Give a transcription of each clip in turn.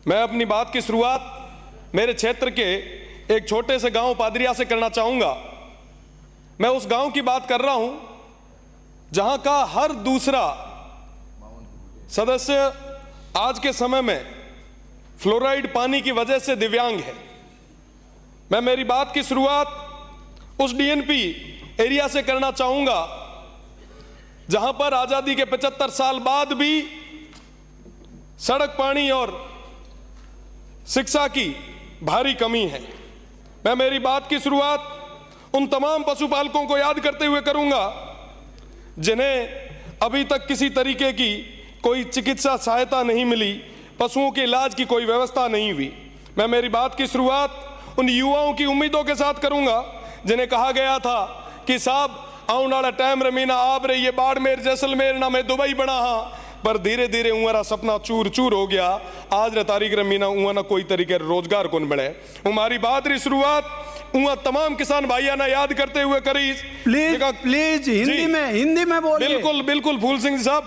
मैं अपनी बात की शुरुआत मेरे क्षेत्र के एक छोटे से गांव पादरिया से करना चाहूंगा। मैं उस गांव की बात कर रहा हूं जहां का हर दूसरा सदस्य आज के समय में फ्लोराइड पानी की वजह से दिव्यांग है। मैं मेरी बात की शुरुआत उस डीएनपी एरिया से करना चाहूंगा जहां पर आजादी के 75 साल बाद भी सड़क, पानी और शिक्षा की भारी कमी है। मैं मेरी बात की शुरुआत उन तमाम पशुपालकों को याद करते हुए करूंगा जिन्हें अभी तक किसी तरीके की कोई चिकित्सा सहायता नहीं मिली, पशुओं के इलाज की कोई व्यवस्था नहीं हुई। मैं मेरी बात की शुरुआत उन युवाओं की उम्मीदों के साथ करूंगा जिन्हें कहा गया था कि साहब आने वाला टाइम रमीना आप रही बाड़मेर जैसलमेर ना मैं दुबई बना हाँ, पर धीरे धीरे उंगरा सपना चूर चूर हो गया। आज रे तारीख रमीना उंगा ना कोई तरीके रोजगार कौन बढ़े। हमारी बात री शुरुआत उंगा तमाम किसान भाइयों ने याद करते हुए करी। प्लीज हिंदी में बोलिए। बिल्कुल बिल्कुल फूल सिंह साहब,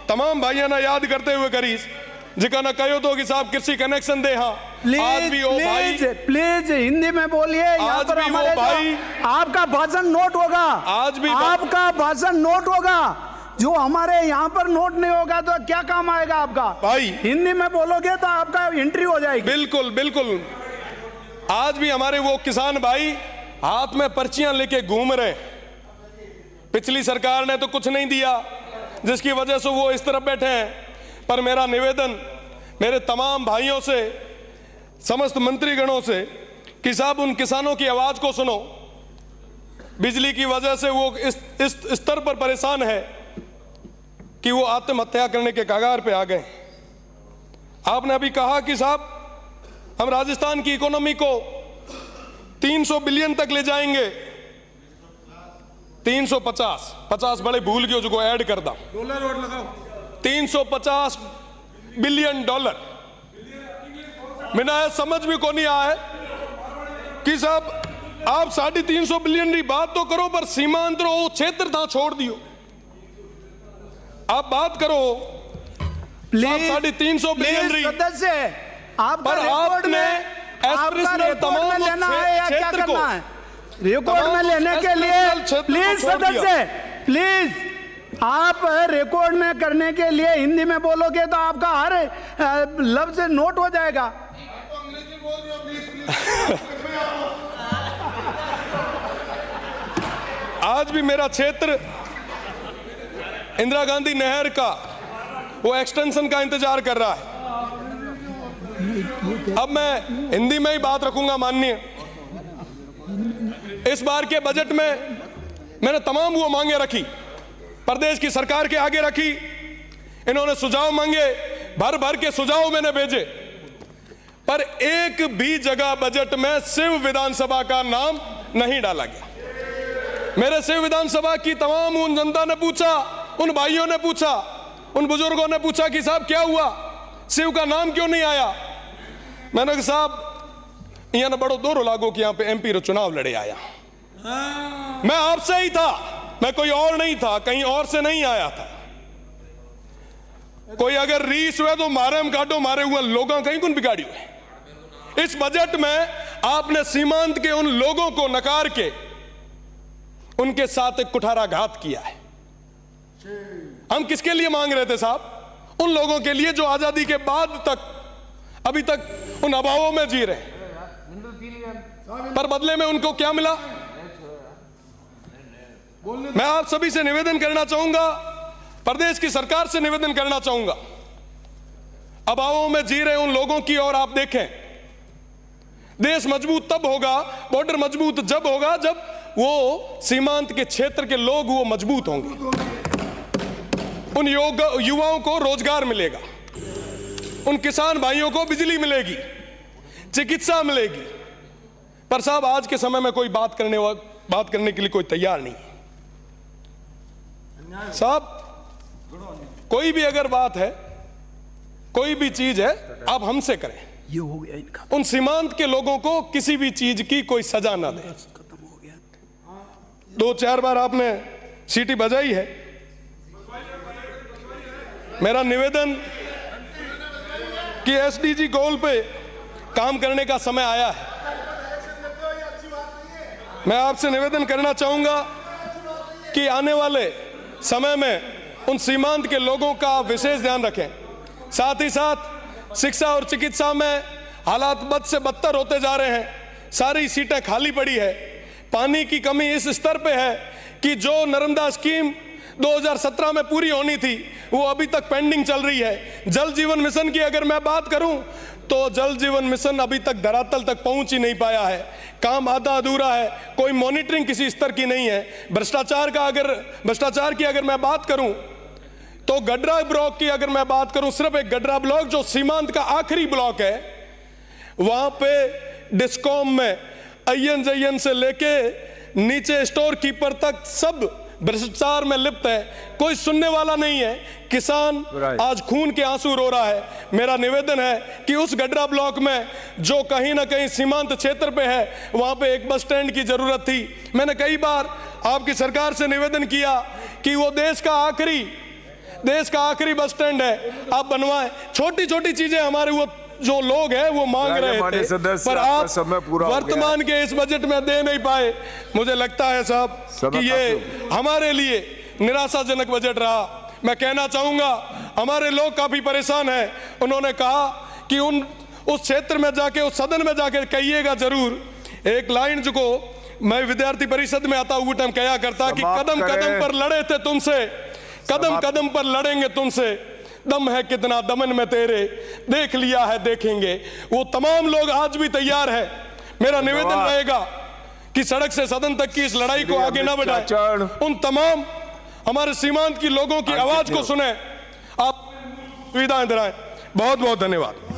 तमाम भाइयों ने याद करते हुए करी जिका ना कहो तो कि साहब कृषि कनेक्शन दे। हाँ आज भी वो भाई प्लीज हिंदी में बोलिए। आज भी वो भाई आपका भाषण नोट होगा, आज भी आपका भाषण नोट होगा। जो हमारे यहाँ पर नोट नहीं होगा तो क्या काम आएगा आपका भाई। हिंदी में बोलोगे तो आपका एंट्री हो जाएगी। बिल्कुल बिल्कुल। आज भी हमारे वो किसान भाई हाथ में पर्चियां लेके घूम रहे। पिछली सरकार ने तो कुछ नहीं दिया जिसकी वजह से वो इस तरफ बैठे हैं। पर मेरा निवेदन मेरे तमाम भाइयों से, समस्त मंत्रीगणों से कि साहब उन किसानों की आवाज को सुनो। बिजली की वजह से वो इस स्तर पर परेशान है कि वो आत्महत्या करने के कगार पे आ गए। आपने अभी कहा कि साहब हम राजस्थान की इकोनॉमी को 300 बिलियन तक ले जाएंगे। 350 बड़े भूल गए जो ऐड कर दा। 350 बिलियन डॉलर। मैंने समझ में को नहीं आया कि साहब आप 350 बिलियन की बात तो करो पर सीमांत वो क्षेत्र था छोड़ दियो। आप बात करो प्लीज 350 बिलियन सदस्य आपका पर आपने रिकॉर्ड में लेना है या क्या करना है? रिकॉर्ड में लेने के लिए प्लीज सदस्य प्लीज आप रिकॉर्ड में करने के लिए हिंदी में बोलोगे तो आपका हर लफ्ज नोट हो जाएगा। आज भी मेरा क्षेत्र इंदिरा गांधी नहर का वो एक्सटेंशन का इंतजार कर रहा है। अब मैं हिंदी में ही बात रखूंगा। माननीय, इस बार के बजट में मैंने तमाम वो मांगे रखी, प्रदेश की सरकार के आगे रखी। इन्होंने सुझाव मांगे, भर भर के सुझाव मैंने भेजे, पर एक भी जगह बजट में शिव विधानसभा का नाम नहीं डाला गया। मेरे शिव विधानसभा की तमाम उन जनता ने पूछा, उन भाइयों ने पूछा, उन बुजुर्गों ने पूछा कि साहब क्या हुआ, शिव का नाम क्यों नहीं आया? मैंने कहा साहब यहाँ ने बड़ो दोरो लागो कि यहाँ पे एमपी रो चुनाव लड़े आया। मैं आपसे ही था, मैं कोई और नहीं था, कहीं और से नहीं आया था। कोई अगर रीस हुए तो मारे हम काटो, मारे हुए लोगों कहीं कौन बिगाड़ी हुए। इस बजट में आपने सीमांत के उन लोगों को नकार के उनके साथ एक कुठाराघात किया है। हम किसके लिए मांग रहे थे साहब? उन लोगों के लिए जो आजादी के बाद तक अभी तक उन अभावों में जी रहे, पर बदले में उनको क्या मिला? मैं आप सभी से निवेदन करना चाहूंगा, प्रदेश की सरकार से निवेदन करना चाहूंगा, अभावों में जी रहे उन लोगों की ओर आप देखें। देश मजबूत तब होगा, बॉर्डर मजबूत जब होगा जब वो सीमांत के क्षेत्र के लोग वो मजबूत होंगे। उन युवाओं को रोजगार मिलेगा, उन किसान भाइयों को बिजली मिलेगी, चिकित्सा मिलेगी। पर साहब आज के समय में कोई बात करने के लिए कोई तैयार नहीं है साहब। कोई भी अगर बात है, कोई भी चीज है, आप हमसे करें। ये हो गया इनका। उन सीमांत के लोगों को किसी भी चीज की कोई सजा ना दे। खत्म हो गया। 2-4 बार आपने सीटी बजाई है। मेरा निवेदन कि एसडीजी गोल पे काम करने का समय आया है। मैं आपसे निवेदन करना चाहूंगा कि आने वाले समय में उन सीमांत के लोगों का विशेष ध्यान रखें। साथ ही साथ शिक्षा और चिकित्सा में हालात बद से बदतर होते जा रहे हैं। सारी सीटें खाली पड़ी है। पानी की कमी इस स्तर पे है कि जो नर्मदा स्कीम 2017 में पूरी होनी थी वो अभी तक पेंडिंग चल रही है। जल जीवन मिशन की अगर मैं बात करूं तो जल जीवन मिशन अभी तक धरातल तक पहुंच ही नहीं पाया है। काम आधा अधूरा है, कोई मॉनिटरिंग किसी स्तर की नहीं है। भ्रष्टाचार की अगर मैं बात करूं तो गडरा ब्लॉक की अगर मैं बात करूं, सिर्फ एक गडरा ब्लॉक जो सीमांत का आखिरी ब्लॉक है, वहां पे डिस्कॉम में INJN से लेके नीचे स्टोर कीपर तक सब भ्रष्टाचार में लिप्त है। कोई सुनने वाला नहीं है। किसान आज खून के आंसू रो रहा है। मेरा निवेदन है कि उस गडरा ब्लॉक में जो कहीं ना कहीं सीमांत क्षेत्र पे है वहां पे एक बस स्टैंड की जरूरत थी। मैंने कई बार आपकी सरकार से निवेदन किया कि वो देश का आखिरी बस स्टैंड है, आप बनवाएं। छोटी छोटी चीजें हमारे वो जो लोग हैं वो मांग रहे थे, पर आप वर्तमान के इस बजट में दे नहीं पाए। मुझे लगता है साहब कि ये हमारे लिए निराशाजनक बजट रहा। मैं कहना चाहूंगा हमारे लोग काफी परेशान हैं। उन्होंने कहा कि उस क्षेत्र में जाके, उस सदन में जाके कहिएगा जरूर। एक लाइन जो मैं विद्यार्थी परिषद में आता हुआ टाइम कहा करता कि कदम कदम पर लड़े थे तुमसे, कदम कदम पर लड़ेंगे तुमसे, दम है कितना दमन में तेरे, देख लिया है देखेंगे। वो तमाम लोग आज भी तैयार है। मेरा निवेदन रहेगा कि सड़क से सदन तक की इस लड़ाई को आगे न बढ़ाएं। उन तमाम हमारे सीमांत की लोगों की आवाज को सुने, आप सुविधाएं दिलाएं। बहुत बहुत धन्यवाद।